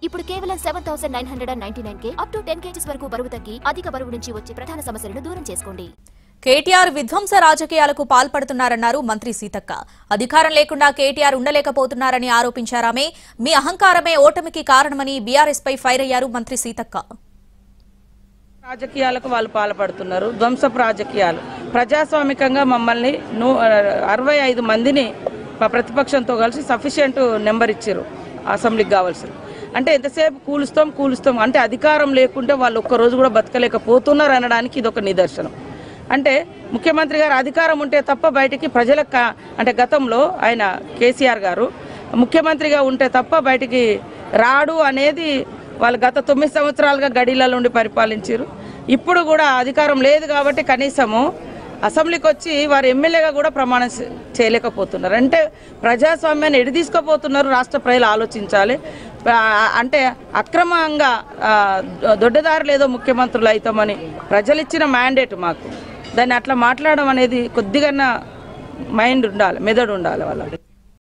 ఇప్పుడు కేవలం 7999కే up to 10 kgs వరకు బరువు తగ్గి అధిక బరువు నుంచి వచ్చే ప్రధాన సమస్యలను దూరం చేసుకోండి. కేటీఆర్ విధ్వంస రాజకీయాలకు పాల్పడుతున్నారన్నారు మంత్రి సీతక్క. అధికారం లేకుండా కేటీఆర్ ఉండలేకపోతున్నారని ఆరోపించారామె. మీ అహంకారమే ఓటమికి కారణమని బీఆర్ఎస్ పై ఫైర్ అయ్యారు మంత్రి సీతక్క. రాజకీయాలకు వాళ్ళు పాల్పడుతున్నారు, ధ్వంసపు రాజకీయాలు. ప్రజాస్వామికంగా మమ్మల్ని 65 మందిని ప్రతిపక్షంతో కలిసి సఫిషియెంట్ నెంబర్ ఇచ్చారు అసెంబ్లీకి కావాల్సింది. అంటే ఎంతసేపు కూలుస్తాం అంటే అధికారం లేకుంటే వాళ్ళు ఒక్కరోజు కూడా బతకలేకపోతున్నారు అనడానికి ఇది ఒక నిదర్శనం. అంటే ముఖ్యమంత్రి గారు అధికారం ఉంటే తప్ప బయటికి ప్రజలకు అంటే గతంలో ఆయన కేసీఆర్ గారు ముఖ్యమంత్రిగా ఉంటే తప్ప బయటికి రాడు అనేది వాళ్ళు గత 9 సంవత్సరాలుగా గడిలలో ఉండి పరిపాలించారు. ఇప్పుడు కూడా అధికారం లేదు కాబట్టి కనీసము అసెంబ్లీకి వచ్చి వారు ఎమ్మెల్యేగా కూడా ప్రమాణం చేయలేకపోతున్నారు. అంటే ప్రజాస్వామ్యాన్ని ఎడి తీసుకుపోతున్నారు. రాష్ట్ర ప్రజలు ఆలోచించాలి. అంటే అక్రమంగా దొడ్డదారులు ఏదో ముఖ్యమంత్రులు అవుతామని ప్రజలు ఇచ్చిన మ్యాండేట్ మాకు. దాన్ని అట్లా మాట్లాడడం అనేది కొద్దిగా మైండ్ ఉండాలి, మెదడు ఉండాలి వాళ్ళకి.